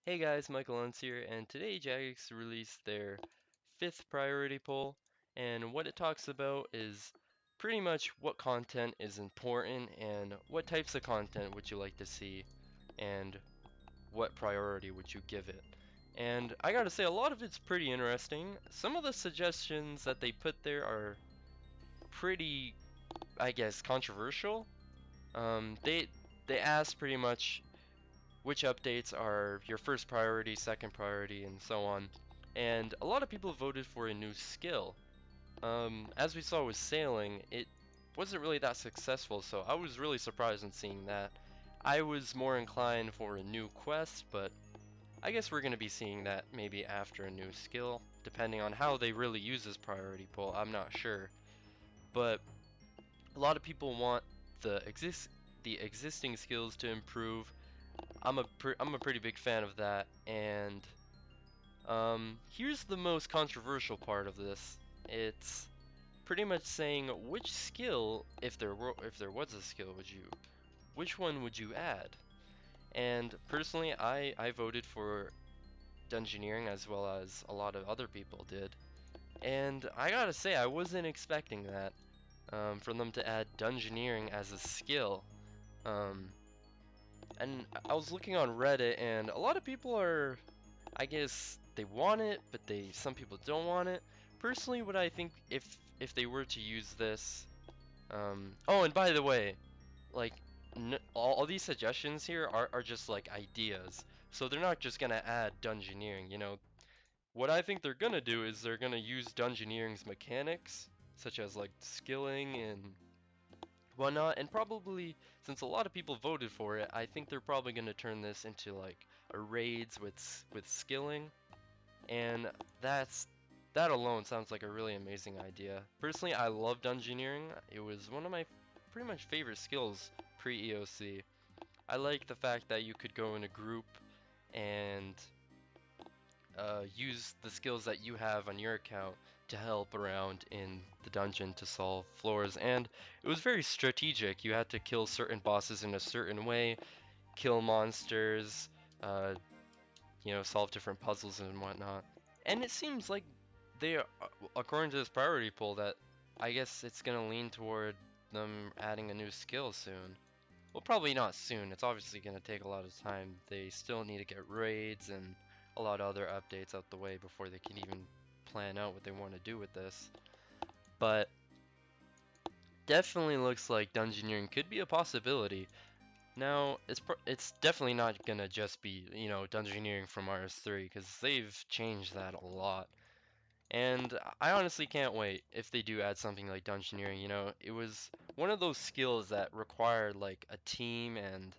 Hey guys, Michael Unz here, and today Jagex released their 5th priority poll, and what it talks about is pretty much what content is important and what types of content would you like to see, and what priority would you give it. And I gotta say, a lot of it's pretty interesting. Some of the suggestions that they put there are pretty, I guess, controversial. They asked pretty much which updates are your first priority, second priority, and so on. And a lot of people voted for a new skill. As we saw with sailing, it wasn't really that successful, so I was really surprised in seeing that. I was more inclined for a new quest, but I guess we're going to be seeing that maybe after a new skill, depending on how they really use this priority pool. I'm not sure. But a lot of people want the existing skills to improve. I'm a pretty big fan of that, and here's the most controversial part of this. It's pretty much saying which skill, if there was a skill, which one would you add? And personally, I voted for dungeoneering as well as a lot of other people did, and I gotta say I wasn't expecting that for them to add dungeoneering as a skill. Um, and I was looking on Reddit, and a lot of people are, I guess they want it, but some people don't want it. Personally, what I think if they were to use this, oh, and by the way, like n all these suggestions here are just like ideas, so they're not just gonna add dungeoneering. What I think they're gonna do is they're gonna use dungeoneering's mechanics, such as like skilling and whatnot, and probably since a lot of people voted for it, I think they're probably gonna turn this into like a raids with skilling. And that's that alone sounds like a really amazing idea. Personally, I love dungeoneering. It was one of my pretty much favorite skills pre-EOC. I like the fact that you could go in a group and use the skills that you have on your account to help around in the dungeon to solve floors. And it was very strategic. You had to kill certain bosses in a certain way, kill monsters, uh, solve different puzzles and whatnot. And it seems like they are, according to this priority poll, that I guess it's gonna lean toward them adding a new skill soon. Well, probably not soon. It's obviously gonna take a lot of time. They still need to get raids and a lot of other updates out the way before they can even plan out what they want to do with this. But definitely looks like dungeoneering could be a possibility. Now, it's definitely not gonna just be, dungeoneering from RS3 because they've changed that a lot. And I honestly can't wait if they do add something like dungeoneering. It was one of those skills that required like a team and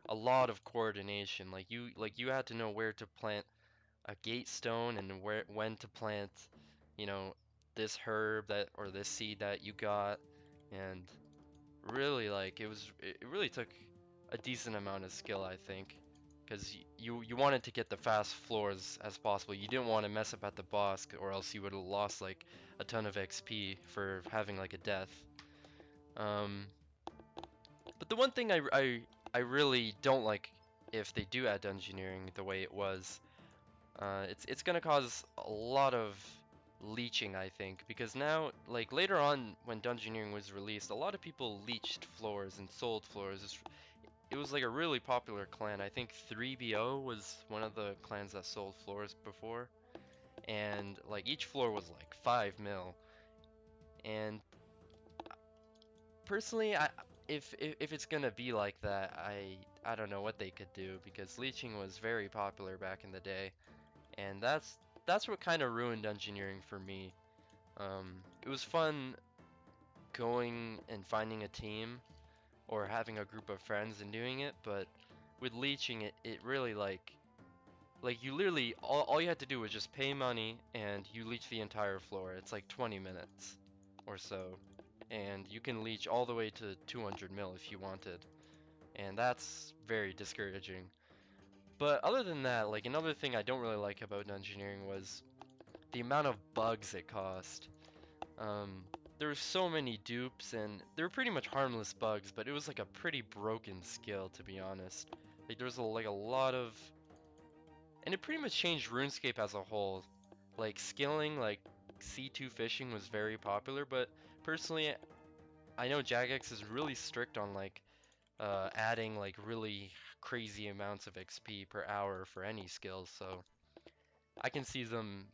a lot of coordination. Like you had to know where to plant a gate stone and when to plant, you know, this herb that or this seed that you got, and really like it really took a decent amount of skill, I think, because you wanted to get the fast floors as possible. You didn't want to mess up at the boss, or else you would have lost like a ton of XP for having like a death. Um, but the one thing I really don't like if they do add dungeoneering the way it was, it's gonna cause a lot of leeching, I think, because now, like later on when dungeoneering was released, a lot of people leached floors and sold floors. It was like a really popular clan. I think 3BO was one of the clans that sold floors before, and like each floor was like 5 mil. And personally, if it's gonna be like that, I don't know what they could do because leeching was very popular back in the day, and that's what kind of ruined dungeoneering for me. It was fun going and finding a team or having a group of friends and doing it, but with leeching it really like you literally all you had to do was just pay money and you leech the entire floor. It's like 20 minutes or so. And you can leech all the way to 200 mil if you wanted. And that's very discouraging. But other than that, like another thing I don't really like about dungeoneering was the amount of bugs it caused. Um, there were so many dupes, and they were pretty much harmless bugs, but it was like a pretty broken skill, to be honest. Like there was like a lot of, and it pretty much changed RuneScape as a whole. Like skilling, like C2 fishing was very popular, but personally, I know Jagex is really strict on like adding like really crazy amounts of XP per hour for any skills, so I can see them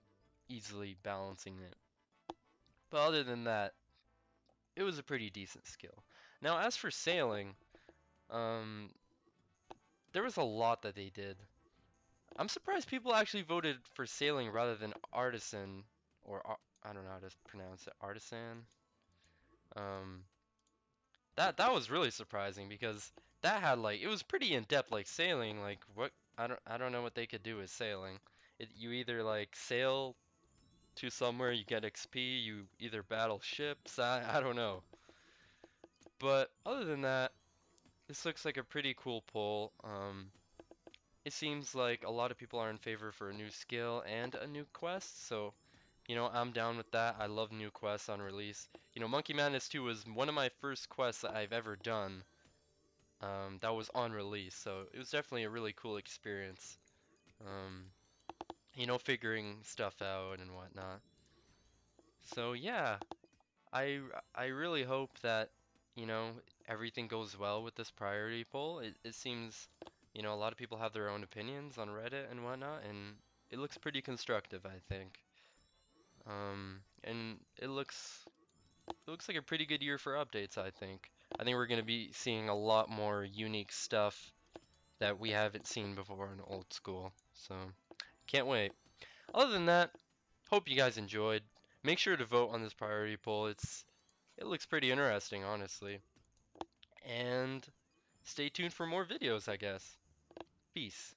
easily balancing it. But other than that, it was a pretty decent skill. Now, as for sailing, um, there was a lot that they did. I'm surprised people actually voted for sailing rather than artisan, or I don't know how to pronounce it, artisan. Um, that was really surprising because that had like it was pretty in depth. Like sailing, like what I don't know what they could do with sailing. You either like sail to somewhere, you get XP, you either battle ships. I don't know. But other than that, this looks like a pretty cool poll. It seems like a lot of people are in favor for a new skill and a new quest, so I'm down with that. I love new quests on release. Monkey Madness 2 was one of my first quests that I've ever done. That was on release, so it was definitely a really cool experience. Um, figuring stuff out and whatnot. So yeah, I I really hope that you know everything goes well with this priority poll. It seems a lot of people have their own opinions on Reddit and whatnot, and it looks pretty constructive, I think. And it looks like a pretty good year for updates, I think. I think we're gonna be seeing a lot more unique stuff that we haven't seen before in old school. So can't wait. Other than that, hope you guys enjoyed. Make sure to vote on this priority poll. It looks pretty interesting, honestly. And stay tuned for more videos, I guess. Peace.